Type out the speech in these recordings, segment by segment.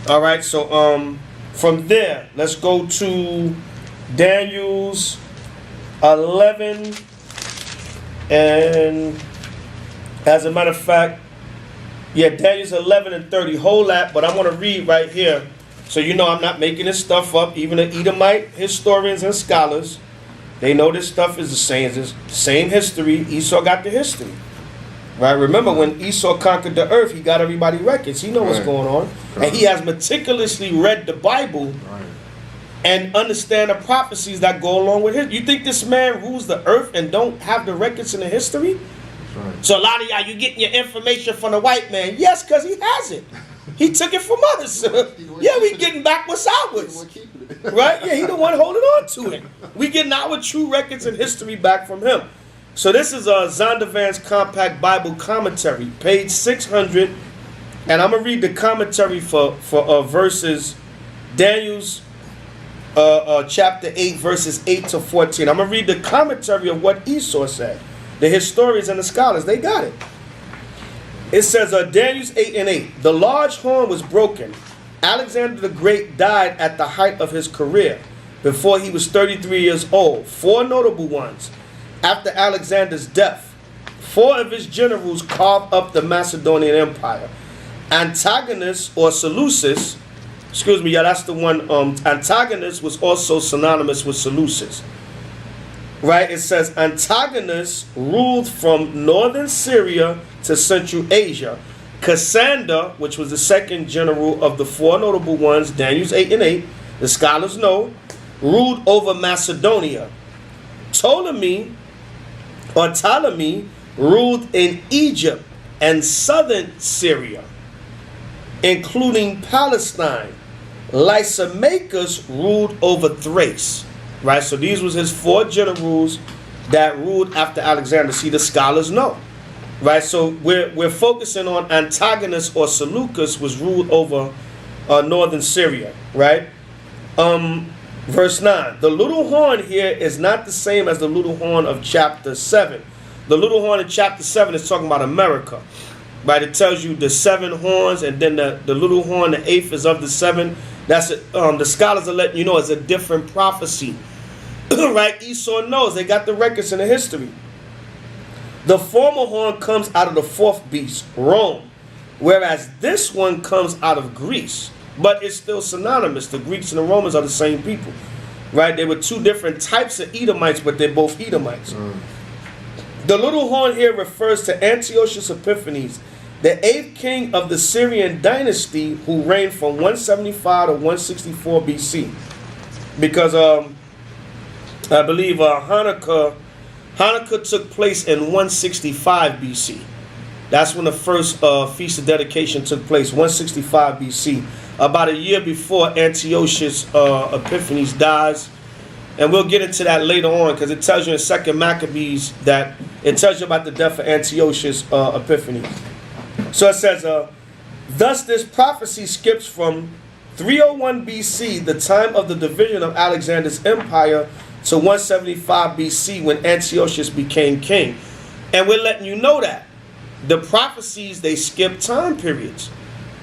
All right, so from there, let's go to Daniel's 11, and as a matter of fact, yeah, Daniel's 11 and 30. Hold that, but I want to read right here, so you know I'm not making this stuff up. Even the Edomite historians and scholars, they know this stuff is the same history. Esau got the history. Right? Remember when Esau conquered the earth, he got everybody records. He knows what's going on. Right. And he has meticulously read the Bible and understand the prophecies that go along with it. You think this man rules the earth and don't have the records in the history? Right. So a lot of y'all, you getting your information from the white man. Yes, because he has it. He took it from others. Yeah, we getting back what's ours. Right? Yeah, he the one holding on to it. We getting our true records and history back from him. So this is Zondervan's Compact Bible Commentary, page 600, and I'm gonna read the commentary for verses, Daniel's chapter 8, verses 8 to 14. I'm gonna read the commentary of what Esau said. The historians and the scholars, they got it. It says, Daniel's 8 and 8. The large horn was broken. Alexander the Great died at the height of his career, before he was 33 years old. 4 notable ones. After Alexander's death, 4 of his generals carved up the Macedonian Empire. Antagonus or Seleucus, excuse me, yeah, that's the one. Antagonus was also synonymous with Seleucus. Right? It says Antagonus ruled from northern Syria to Central Asia. Cassander, which was the second general of the 4 notable ones, Daniel's 8 and 8, the scholars know, ruled over Macedonia. Ptolemy ruled in Egypt and southern Syria, including Palestine. Lysimachus ruled over Thrace. Right, so these was his 4 generals that ruled after Alexander. See, the scholars know. Right, so we're focusing on Antagonus or Seleucus was ruled over northern Syria. Right. Verse 9. The little horn here is not the same as the little horn of chapter 7. The little horn in chapter 7 is talking about America. Right? It tells you the 7 horns, and then the little horn, the 8th is of the 7. That's it. The scholars are letting you know it's a different prophecy. Right? Esau knows. They got the records in the history. The former horn comes out of the 4th beast, Rome. Whereas this one comes out of Greece. But it's still synonymous. The Greeks and the Romans are the same people. Right? They were 2 different types of Edomites, but they're both Edomites. The little horn here refers to Antiochus Epiphanes, the 8th king of the Syrian dynasty, who reigned from 175 to 164 BC. Because I believe Hanukkah took place in 165 BC. That's when the first Feast of Dedication took place, 165 BC. About a year before Antiochus Epiphanes dies. And we'll get into that later on, because it tells you in 2nd Maccabees that it tells you about the death of Antiochus Epiphanes. So it says, thus this prophecy skips from 301 BC, the time of the division of Alexander's empire, to 175 BC when Antiochus became king. And we're letting you know that. The prophecies, they skip time periods.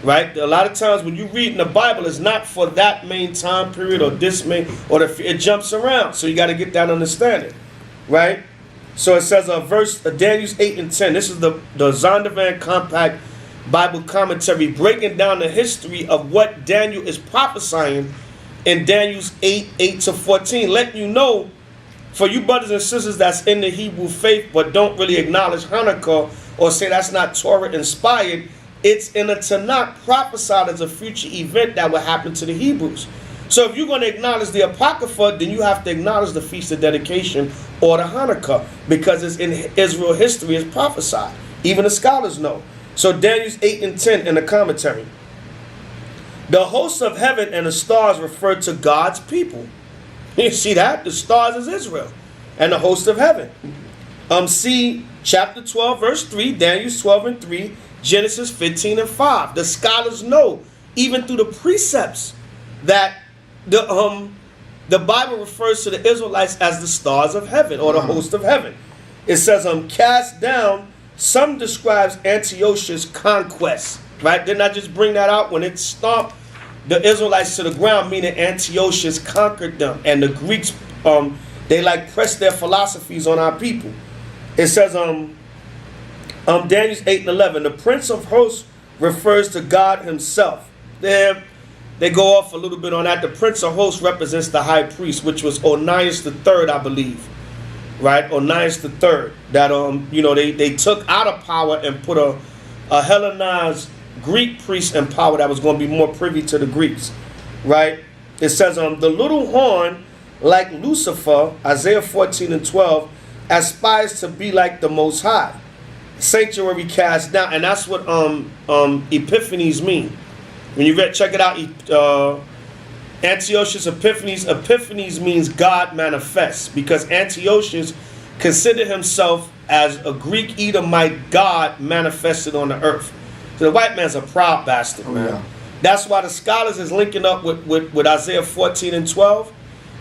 Right? A lot of times when you read in the Bible, it's not for that main time period or this main, or it jumps around. So you got to get that understanding. Right? So it says Daniel's 8 and 10. This is the Zondervan Compact Bible Commentary, breaking down the history of what Daniel is prophesying in Daniel's 8 to 14. Letting you know, for you brothers and sisters that's in the Hebrew faith but don't really acknowledge Hanukkah or say that's not Torah inspired, it's in the Tanakh prophesied as a future event that will happen to the Hebrews. So if you're going to acknowledge the Apocrypha, then you have to acknowledge the Feast of Dedication or the Hanukkah, because it's in Israel history, it's prophesied. Even the scholars know. So Daniel's 8 and 10 in the commentary. The hosts of heaven and the stars refer to God's people. You see that? The stars is Israel. And the host of heaven. See chapter 12, verse 3, Daniel 12 and 3, Genesis 15 and 5. The scholars know, even through the precepts, that the Bible refers to the Israelites as the stars of heaven or the host of heaven. It says, cast down. Some describes Antiochus' conquest. Right? Didn't I just bring that out when it stopped? the Israelites to the ground, meaning Antiochus conquered them, and the Greeks they like pressed their philosophies on our people. It says Daniel 8 and 11, the Prince of Hosts refers to God himself. They go off a little bit on that. The Prince of Hosts represents the high priest, which was Onias III, I believe. Right? Onias III. That they took out of power and put a Hellenized Greek priest in power that was going to be more privy to the Greeks. Right? It says the little horn, like Lucifer, Isaiah 14 and 12, aspires to be like the Most High. Sanctuary cast down, and that's what epiphanies mean. When you check it out, Antiochus Epiphanies means God manifests, because Antiochus considered himself as a Greek Edomite God manifested on the earth. So the white man's a proud bastard, man. Yeah. That's why the scholars is linking up with Isaiah 14 and 12.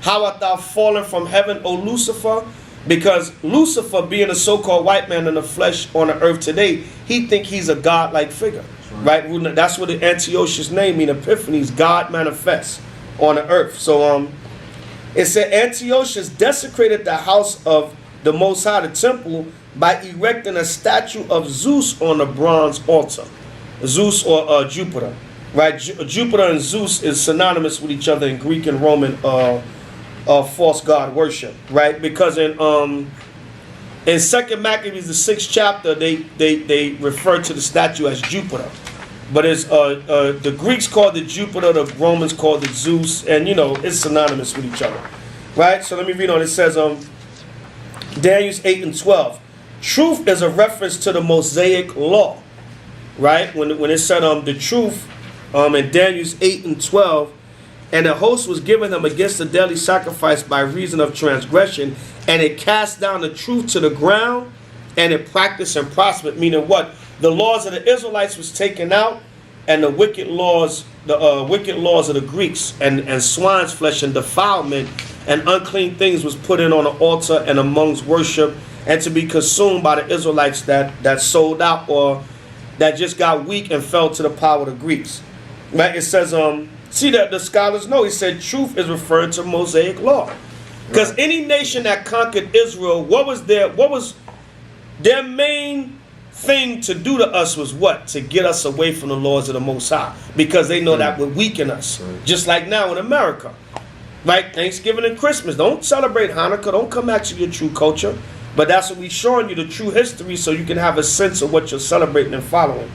How art thou fallen from heaven, O Lucifer? Because Lucifer, being a so-called white man in the flesh on the earth today, he think he's a God-like figure. Right? That's what the Antiochus name means. Epiphanies, God manifests on the earth. So it said Antiochus desecrated the house of the Most High, the temple, by erecting a statue of Zeus on a bronze altar. Zeus or Jupiter. Right? Jupiter and Zeus is synonymous with each other in Greek and Roman false god worship, right? Because in 2 Maccabees, the 6th chapter, they refer to the statue as Jupiter, but it's the Greeks called it Jupiter, the Romans called it Zeus, and it's synonymous with each other, right? So let me read on. It says Daniel 8 and 12, truth is a reference to the Mosaic law, right? When it said the truth in Daniel 8 and 12. And the host was given them against the daily sacrifice by reason of transgression, and it cast down the truth to the ground, and it practiced and prospered. Meaning what? The laws of the Israelites was taken out, and the wicked laws of the Greeks and swine's flesh and defilement and unclean things was put in on the altar and amongst worship, and to be consumed by the Israelites that sold out or that just got weak and fell to the power of the Greeks. Right? It says see that the scholars know. He said truth is referring to Mosaic law. Because any nation that conquered Israel, what was their main thing to do to us was what? To get us away from the laws of the Most High. Because they know that would weaken us. Just like now in America. Right? Thanksgiving and Christmas. Don't celebrate Hanukkah. Don't come back to your true culture. But that's what we're showing you, the true history, so you can have a sense of what you're celebrating and following.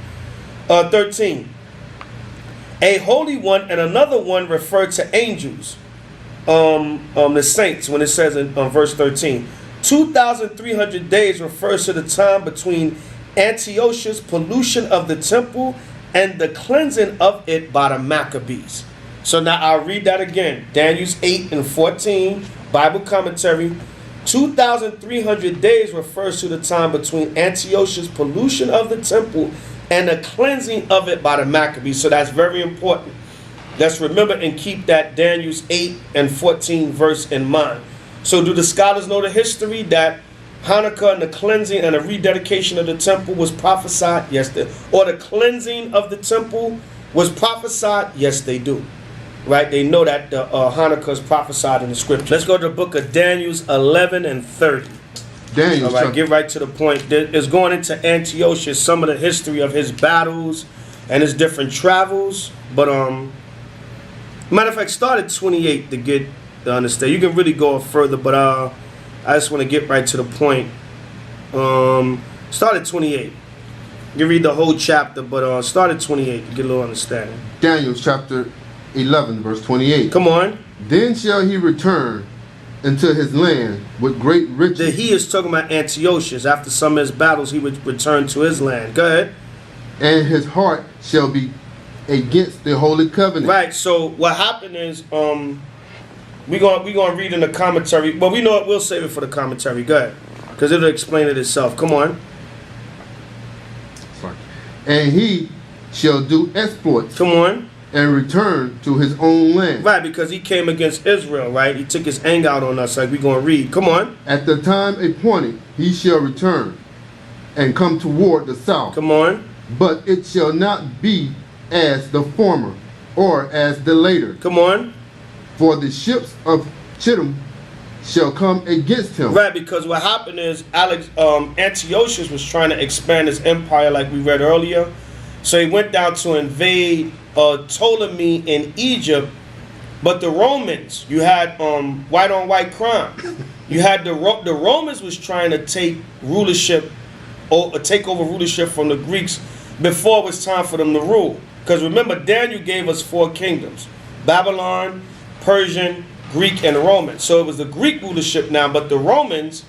13. A holy one and another one refer to angels, the saints, when it says in verse 13. 2,300 days refers to the time between Antiochus' pollution of the temple and the cleansing of it by the Maccabees. So now I'll read that again. Daniel 8 and 14, Bible commentary. 2,300 days refers to the time between Antiochus' pollution of the temple and the cleansing of it by the Maccabees. So that's very important. Let's remember and keep that Daniel 8 and 14 verse in mind. So do the scholars know the history that Hanukkah and the cleansing and the rededication of the temple was prophesied? Yes, or the cleansing of the temple was prophesied? Yes, they do. Right? They know that the Hanukkah is prophesied in the scripture. Let's go to the book of Daniel 11 and 30. Daniel, all right, get right to the point. It's going into Antiochus, some of the history of his battles and his different travels. But matter of fact, start at 28 to get to understand. You can really go further, but I just want to get right to the point. Start at 28. You read the whole chapter, but start at 28 to get a little understanding. Daniel chapter 11, verse 28. Come on. Then shall he return into his land with great riches. He is talking about Antiochus. After some of his battles, he would return to his land. Go ahead. And his heart shall be against the holy covenant. Right. So what happened is, we're gonna read in the commentary. But we know it. We'll save it for the commentary. Go ahead, because it'll explain it itself. Come on. Sorry. And he shall do exploits. Come on. And return to his own land. Right, because he came against Israel, right? He took his anger out on us, like we're going to read. Come on. At the time appointed, he shall return and come toward the south. Come on. But it shall not be as the former, or as the later. Come on. For the ships of Chittim shall come against him. Right, because what happened is Antiochus was trying to expand his empire like we read earlier. So he went down to invade Ptolemy in Egypt. But the Romans, you had white on white crime. You had the Romans was trying to take rulership or take over rulership from the Greeks before it was time for them to rule. Because remember, Daniel gave us 4 kingdoms: Babylon, Persian, Greek, and Roman. So it was the Greek rulership now, but the Romans,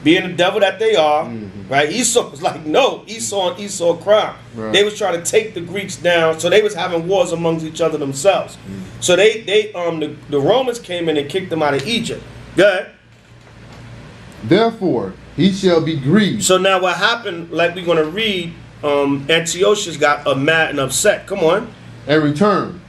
being the devil that they are, right? Esau was like, no, Esau and Esau crime. Right. They was trying to take the Greeks down, so they was having wars amongst each other themselves. So the Romans came in and kicked them out of Egypt. Good. Therefore, he shall be grieved. So now what happened, like we're going to read, Antiochus got mad and upset. Come on. And return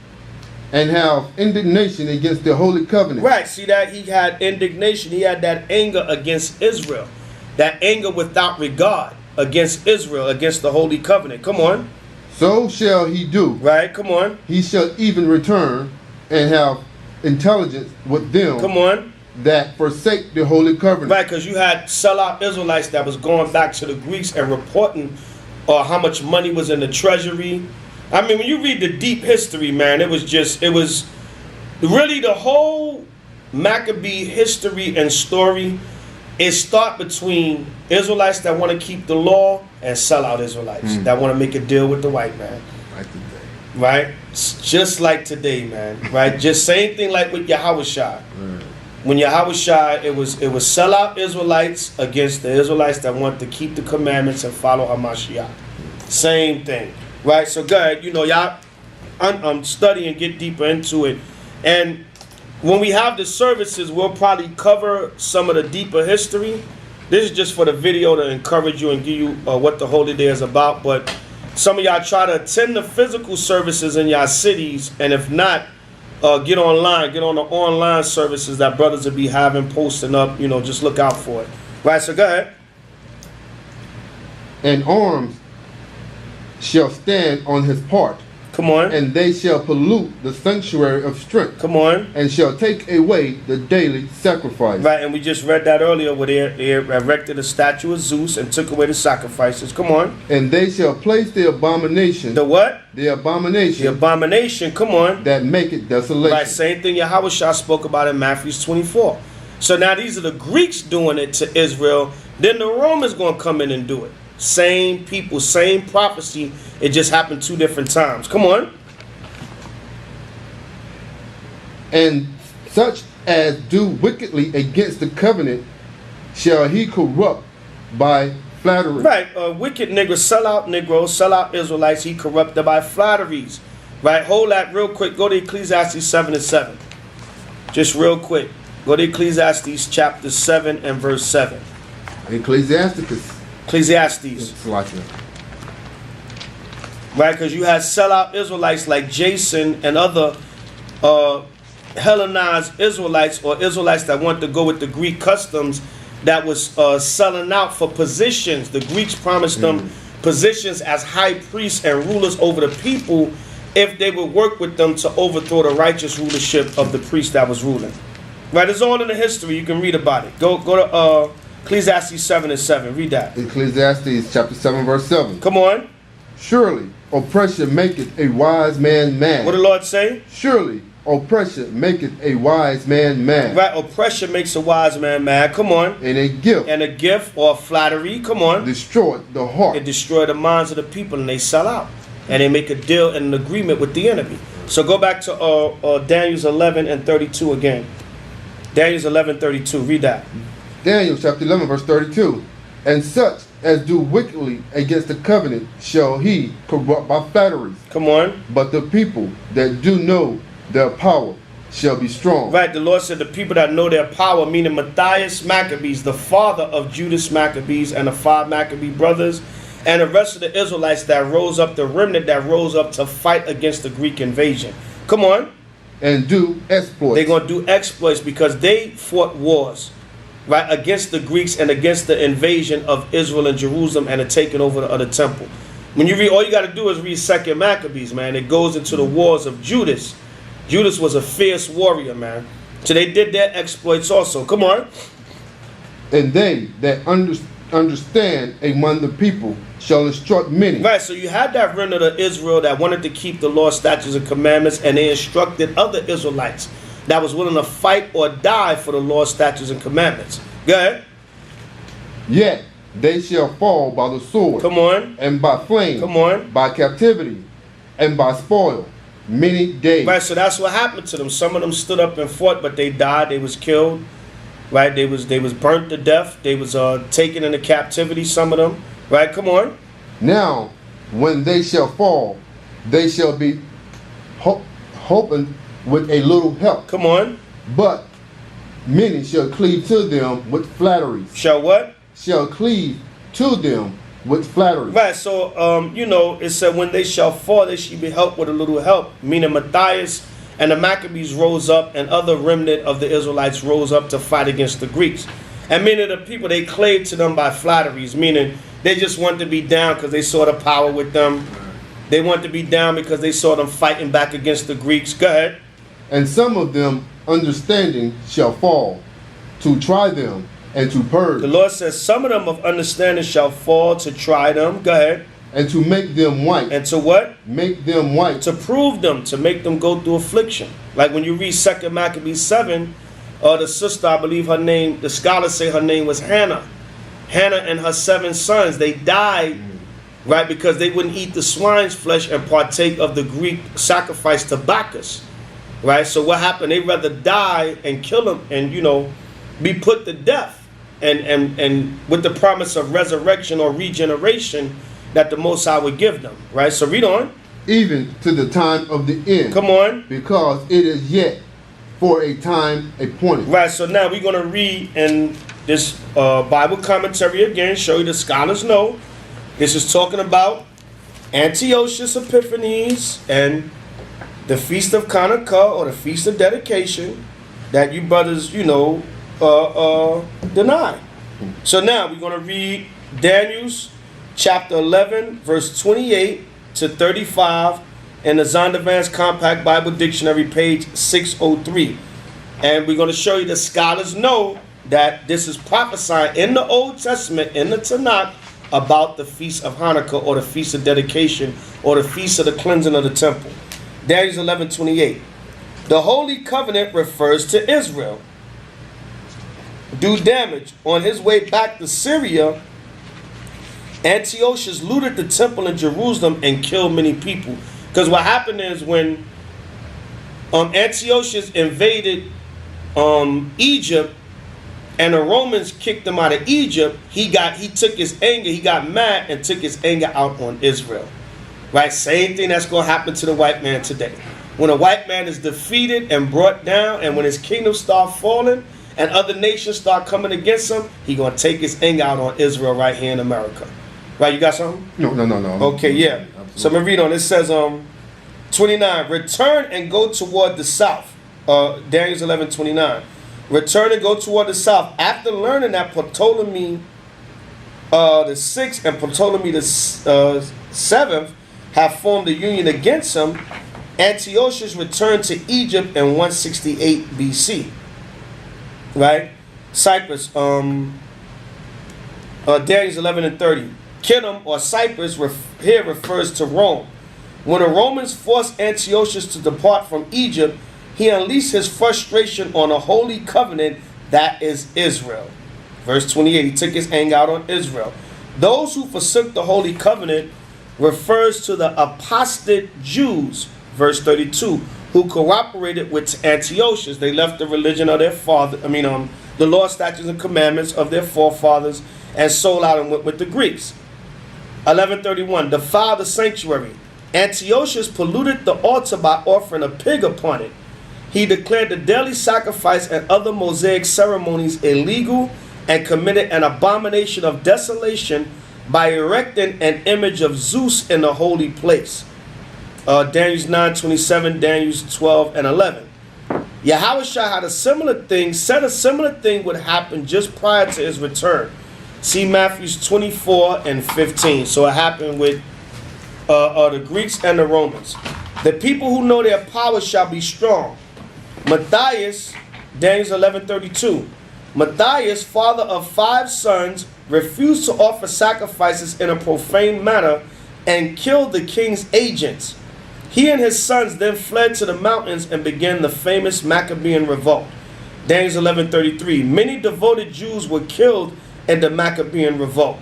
and have indignation against the holy covenant. Right. See that he had indignation. He had that anger against Israel. That anger without regard against Israel, against the holy covenant. Come on. So shall he do. Right. Come on. He shall even return and have intelligence with them. Come on. That forsake the holy covenant. Right, because you had sellout Israelites that was going back to the Greeks and reporting how much money was in the treasury. I mean, when you read the deep history, man, it was really the whole Maccabee history and story. It start between Israelites that want to keep the law and sellout Israelites that want to make a deal with the white man. Like today. Right? Just like today, man. Right? Just same thing like with Yahushua. When Yahushua, it was sellout Israelites against the Israelites that want to keep the commandments and follow Hamashiach. Same thing, right? So good, y'all study and get deeper into it. And when we have the services, we'll probably cover some of the deeper history. This is just for the video to encourage you and give you what the Holy Day is about. But some of y'all try to attend the physical services in y'all cities, and if not, get online, get on the online services that brothers will be having, posting up, just look out for it. Right, so go ahead. And arms shall stand on his part. Come on. And they shall pollute the sanctuary of strength. Come on. And shall take away the daily sacrifice. Right, and we just read that earlier where they erected a statue of Zeus and took away the sacrifices. Come on. And they shall place the abomination. The what? The abomination. The abomination, come on. That make it desolation. Right, same thing Yahushua spoke about in Matthew 24. So now these are the Greeks doing it to Israel. Then the Romans going to come in and do it. Same people, same prophecy. It just happened 2 different times. Come on. And such as do wickedly against the covenant shall he corrupt by flattery. Right. Wicked Negroes, sell out Israelites, he corrupted by flatteries. Right. Hold that real quick. Go to Ecclesiastes 7 and 7. Just real quick. Go to Ecclesiastes chapter 7 and verse 7. Ecclesiastes. Right, because you had sellout Israelites like Jason and other Hellenized Israelites, or Israelites that want to go with the Greek customs, that was selling out for positions. The Greeks promised them positions as high priests and rulers over the people if they would work with them to overthrow the righteous rulership of the priest that was ruling. Right, it's all in the history. You can read about it. Go to Ecclesiastes 7 and 7. Read that. Ecclesiastes chapter 7 verse 7. Come on. Surely oppression maketh a wise man mad. What did the Lord say? Surely oppression maketh a wise man mad. Right, oppression makes a wise man mad. Come on. And a gift. And a gift or flattery. Come on. Destroyed the heart. It destroyed the minds of the people, and they sell out. And they make a deal and an agreement with the enemy. So go back to Daniel's 11 and 32 again. Daniel's 11:32. Read that. Daniel chapter 11 verse 32. And such as do wickedly against the covenant shall he corrupt by flatteries. Come on. But the people that do know their power shall be strong. Right, the Lord said the people that know their power, meaning Matthias Maccabees, the father of Judas Maccabees and the 5 Maccabee brothers, and the rest of the Israelites that rose up, the remnant that rose up to fight against the Greek invasion. Come on. And do exploits. They're going to do exploits because they fought wars, right, against the Greeks and against the invasion of Israel and Jerusalem and the taking over of the temple. When you read, all you got to do is read 2nd Maccabees, man. It goes into the wars of Judas. Judas was a fierce warrior, man. So they did their exploits also. Come on. And they that understand among the people shall instruct many. Right, so you had that remnant of Israel that wanted to keep the law, statutes, and commandments, and they instructed other Israelites that was willing to fight or die for the law, statutes, and commandments. Go ahead. Yet they shall fall by the sword. Come on. And by flame. Come on. By captivity. And by spoil. Many days. Right, so that's what happened to them. Some of them stood up and fought, but they died. They was killed. Right, they was burnt to death. They was taken into captivity. Some of them. Right, come on. Now, when they shall fall, they shall be hoping with a little help. Come on. But many shall cleave to them with flatteries. Shall what? Shall cleave to them with flatteries. Right, so, you know, it said when they shall fall, they shall be helped with a little help. Meaning Matthias and the Maccabees rose up, and other remnant of the Israelites rose up to fight against the Greeks. And many of the people, they clave to them by flatteries, meaning they just want to be down because they saw the power with them. They want to be down because they saw them fighting back against the Greeks. Go ahead. And some of them understanding shall fall, to try them and to purge. The Lord says some of them of understanding shall fall to try them. Go ahead. And to make them white. And to what? Make them white. To prove them, to make them go through affliction. Like when you read 2nd Maccabees 7, the sister, I believe her name, the scholars say her name was Hannah. Hannah and her 7 sons, they died, right, because they wouldn't eat the swine's flesh and partake of the Greek sacrifice to Bacchus. Right, so what happened? They'd rather die and kill them and, you know, be put to death. And with the promise of resurrection or regeneration that the Most High would give them. Right, so read on. Even to the time of the end. Come on. Because it is yet for a time appointed. Right, so now we're going to read in this Bible commentary again, show you the scholars know. This is talking about Antiochus Epiphanes and the Feast of Hanukkah or the Feast of Dedication that you brothers, you know, deny. So now we're going to read Daniel's chapter 11, verse 28 to 35 in the Zondervan's Compact Bible Dictionary, page 603. And we're going to show you the scholars know that this is prophesying in the Old Testament, in the Tanakh, about the Feast of Hanukkah or the Feast of Dedication or the Feast of the Cleansing of the Temple. Daniel 11:28. The Holy Covenant refers to Israel. Do damage. On his way back to Syria, Antiochus looted the temple in Jerusalem and killed many people. Because what happened is when Antiochus invaded Egypt and the Romans kicked him out of Egypt, he took his anger, he got mad and took his anger out on Israel. Right? Same thing that's going to happen to the white man today. When a white man is defeated and brought down, and when his kingdom start falling and other nations start coming against him, he going to take his anger out on Israel right here in America. Right, you got something? No. Okay, yeah. Absolutely. So I'm going to read on. It says, 29, return and go toward the south. Daniel 11:29. Return and go toward the south. After learning that Ptolemy the 6th and Ptolemy the 7th have formed a union against him, Antiochus returned to Egypt in 168 BC. Right? Cyprus, Daniel 11:30. Kittim or Cyprus here refers to Rome. When the Romans forced Antiochus to depart from Egypt, he unleashed his frustration on a holy covenant that is Israel. Verse 28, he took his anger out on Israel. Those who forsook the holy covenant refers to the apostate Jews, verse 32, who cooperated with Antiochus. They left the religion of their father, the law, statutes, and commandments of their forefathers and sold out and went with the Greeks. 11:31, defiled the sanctuary. Antiochus polluted the altar by offering a pig upon it. He declared the daily sacrifice and other Mosaic ceremonies illegal and committed an abomination of desolation by erecting an image of Zeus in the holy place. Daniel 9:27, Daniel 12:11. Yahushua had said a similar thing would happen just prior to his return. See Matthew 24 and 15. So it happened with the Greeks and the Romans. The people who know their power shall be strong. Matthias, Daniel 11:32. Matthias, father of 5 sons, refused to offer sacrifices in a profane manner and killed the king's agents. He and his sons then fled to the mountains and began the famous Maccabean revolt. Daniel 11:33. Many devoted Jews were killed in the Maccabean revolt.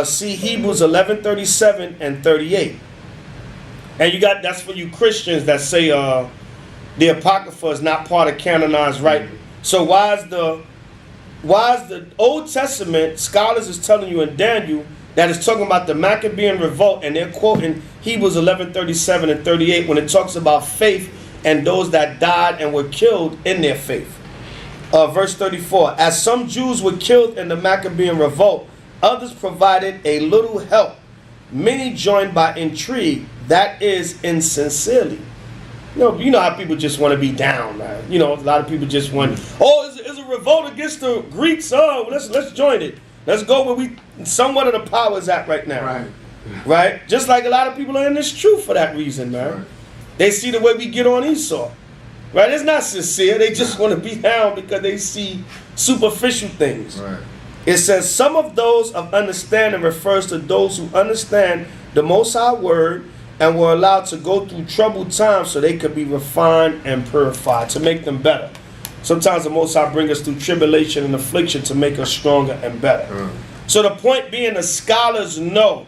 See Hebrews 11:37 and 38. And you got, that's for you Christians that say the Apocrypha is not part of canonized writing. So why is the Old Testament scholars is telling you in Daniel that it's talking about the Maccabean revolt, and they're quoting Hebrews 11:37 and 38 when it talks about faith and those that died and were killed in their faith. Verse 34, as some Jews were killed in the Maccabean revolt, others provided a little help. Many joined by intrigue, that is, insincerely. You know how people just want to be down, man. You know, a lot of people just want, it's a revolt against the Greeks. Oh, let's join it. Let's go where we somewhat of the power is at right now. Right. Right? Just like a lot of people are in this truth for that reason, man. Right. They see the way we get on Esau. Right? It's not sincere. They just want to be down because they see superficial things. Right. It says, some of those of understanding refers to those who understand the Most High Word and were allowed to go through troubled times so they could be refined and purified, to make them better. Sometimes the Most High brings us through tribulation and affliction to make us stronger and better. So the point being, the scholars know,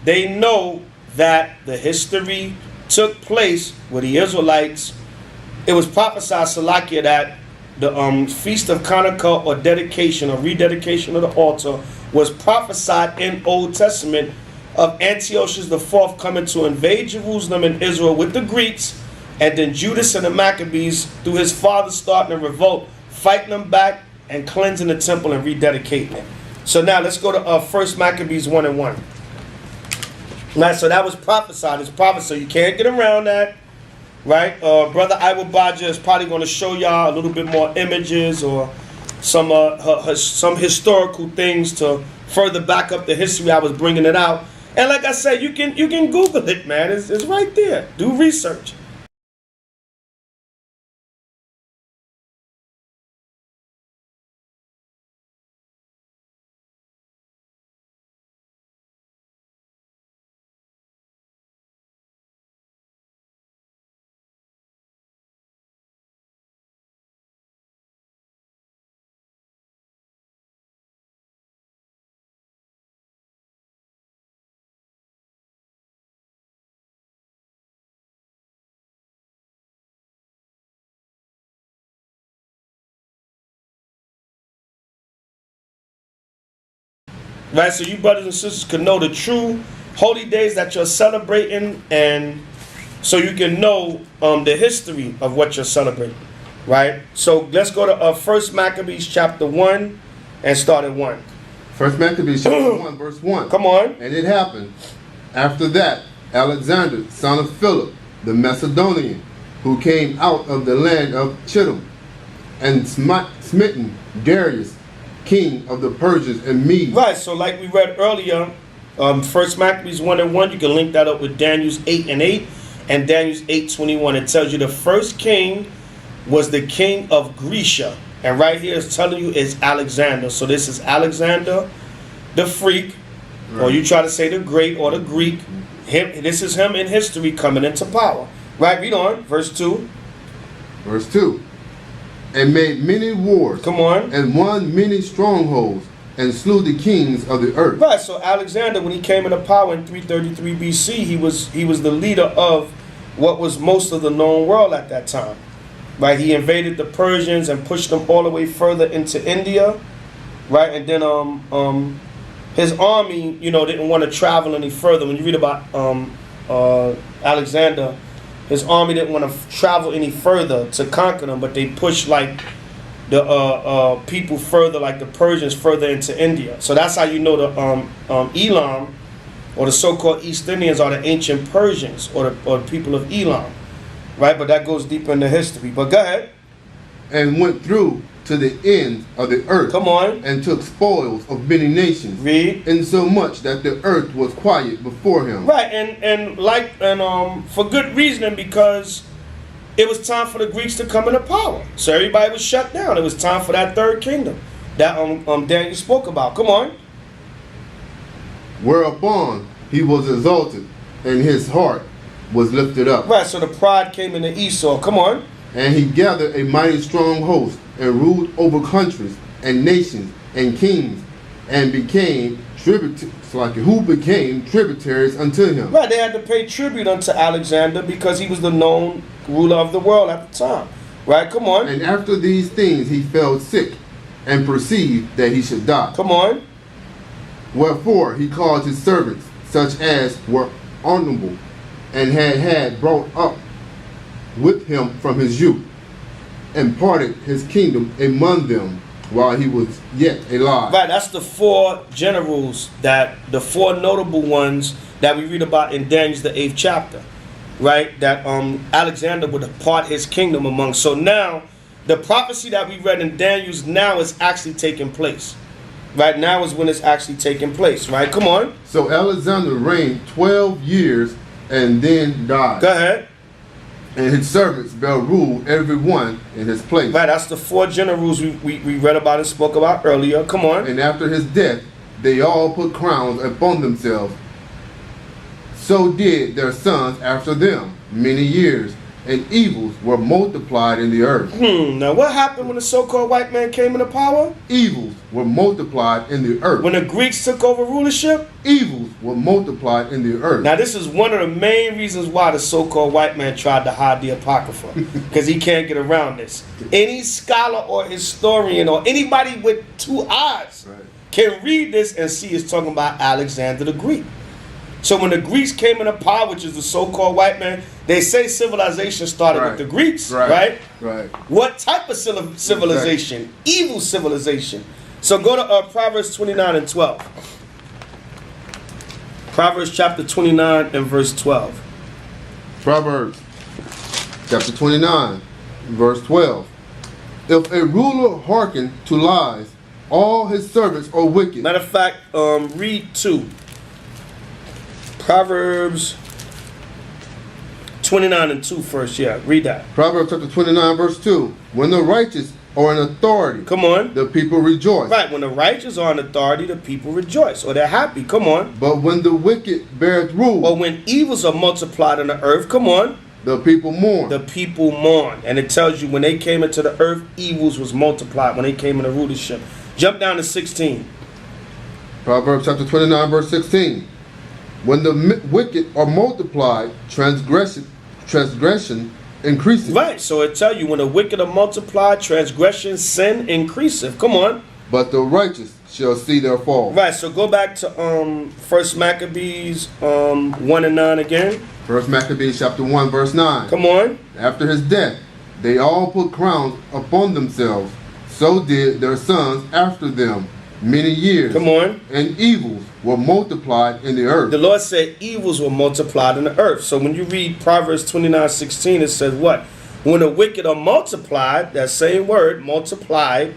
they know that the history took place with the Israelites. It was prophesied, Salakia, that the Feast of Hanukkah or dedication or rededication of the altar was prophesied in Old Testament of Antiochus IV coming to invade Jerusalem and Israel with the Greeks, and then Judas and the Maccabees, through his father starting a revolt, fighting them back and cleansing the temple and rededicating it. So now let's go to 1 Maccabees 1:1. Now, so that was prophesied. It's prophesied, so you can't get around that. Right? Brother Iwabaja is probably going to show y'all a little bit more images or some historical things to further back up the history. I was bringing it out. And like I said, you can Google it, man. It's right there. Do research. Right, so you brothers and sisters can know the true holy days that you're celebrating, and so you can know the history of what you're celebrating. Right? So let's go to 1 Maccabees chapter 1 and start at 1. 1 Maccabees chapter 1, verse 1. Come on. And it happened, after that, Alexander, son of Philip, the Macedonian, who came out of the land of Chittim, and smitten Darius, king of the Persians and Medes. Right, so like we read earlier, 1 Maccabees 1:1, you can link that up with Daniel's 8:8 and Daniel's 8:21. It tells you the first king was the king of Grecia. And right here is telling you it's Alexander. So this is Alexander the Freak, right, or you try to say the Great or the Greek. This is him in history coming into power. Right, read on, verse 2. Verse 2. And made many wars. Come on. And won many strongholds, and slew the kings of the earth. Right, so Alexander, when he came into power in 333 BC, he was the leader of what was most of the known world at that time. Right, he invaded the Persians and pushed them all the way further into India. Right, and then his army, didn't want to travel any further. When you read about Alexander, his army didn't want to travel any further to conquer them, but they pushed like the people further, like the Persians, further into India. So that's how you know the Elam, or the so-called East Indians, are the ancient Persians, or the people of Elam, right? But that goes deeper into history. But go ahead. And went through to the ends of the earth. Come on. And took spoils of many nations. Read. Insomuch that the earth was quiet before him. Right, and for good reasoning, because it was time for the Greeks to come into power. So everybody was shut down. It was time for that third kingdom that Daniel spoke about. Come on. Whereupon he was exalted, and his heart was lifted up. Right, so the pride came into Esau. Come on. And he gathered a mighty strong host, and ruled over countries, and nations, and kings, and became tributaries unto him. Right, they had to pay tribute unto Alexander because he was the known ruler of the world at the time. Right, come on. And after these things he fell sick, and perceived that he should die. Come on. Wherefore he called his servants, such as were honorable, and had brought up with him from his youth, and parted his kingdom among them while he was yet alive. Right, that's the four generals, the four notable ones that we read about in Daniel's the 8th chapter. Right, that Alexander would part his kingdom among. So now, the prophecy that we read in Daniel's now is actually taking place. Right now is when it's actually taking place. Right, come on. So Alexander reigned 12 years and then died. Go ahead. And his servants bare ruled every one in his place. Right, that's the four generals we read about and spoke about earlier. Come on. And after his death, they all put crowns upon themselves. So did their sons after them many years, and evils were multiplied in the earth. Now what happened when the so-called white man came into power? Evils were multiplied in the earth. When the Greeks took over rulership? Evils were multiplied in the earth. Now this is one of the main reasons why the so-called white man tried to hide the Apocrypha. Because he can't get around this. Any scholar or historian or anybody with two eyes can read this and see it's talking about Alexander the Greek. So when the Greeks came into power, which is the so-called white man, they say civilization started with the Greeks, right? What type of civilization? Evil civilization. So go to Proverbs 29 and 12. Proverbs chapter 29 and verse 12. Proverbs chapter 29, verse 12. If a ruler hearken to lies, all his servants are wicked. Matter of fact, read 2. Proverbs 29 and 2 first, yeah. Read that. Proverbs chapter 29, verse 2. When the righteous are in authority, come on, the people rejoice. Right, when the righteous are in authority, the people rejoice, or they're happy. Come on. But when the wicked beareth rule, or when evils are multiplied on the earth, come on, the people mourn. The people mourn. And it tells you when they came into the earth, evils was multiplied when they came into rulership. Jump down to 16. Proverbs chapter 29, verse 16. When the wicked are multiplied, transgression increases. Right, so it tell you when the wicked are multiplied, transgression, sin increaseth. Come on. But the righteous shall see their fall. Right, so go back to First Maccabees 1 and 9 again. First Maccabees chapter 1, verse 9. Come on. After his death, they all put crowns upon themselves. So did their sons after them many years. Come on. And evils were multiplied in the earth. The Lord said evils were multiplied in the earth. So when you read Proverbs 29:16, it says what? When the wicked are multiplied, that same word, multiplied,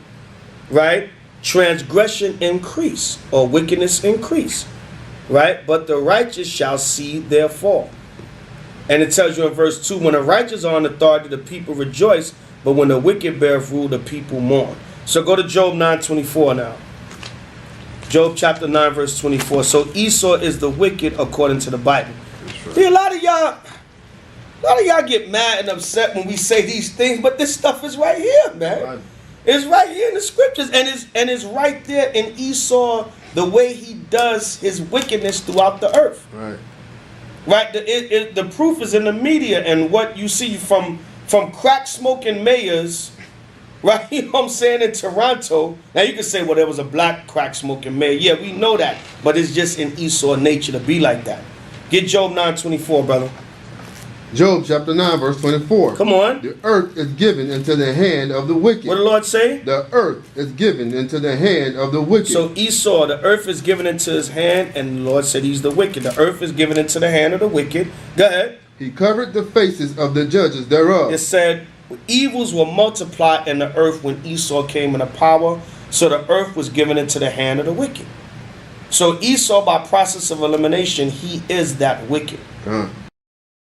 right? Transgression increase, or wickedness increase, right? But the righteous shall see their fall. And it tells you in verse 2, when the righteous are in authority, the people rejoice, but when the wicked beareth rule, the people mourn. So go to Job 9:24 now. Job chapter 9 verse 24. So Esau is the wicked according to the Bible. Right. See, a lot of y'all get mad and upset when we say these things, but this stuff is right here, man. Right. It's right here in the scriptures, and it's right there in Esau, the way he does his wickedness throughout the earth. Right. Right. The proof is in the media and what you see from crack smoking mayors. Right, you know what I'm saying, in Toronto. Now you can say, well, there was a black crack smoking mayor. Yeah, we know that. But it's just in Esau nature to be like that. Get Job 9:24, brother. Job chapter 9, verse 24. Come on. The earth is given into the hand of the wicked. What did the Lord say? The earth is given into the hand of the wicked. So Esau, the earth is given into his hand, and the Lord said he's the wicked. The earth is given into the hand of the wicked. Go ahead. He covered the faces of the judges thereof. It said, Evils were multiplied in the earth when Esau came into power, so the earth was given into the hand of the wicked. So Esau, by process of elimination, he is that wicked.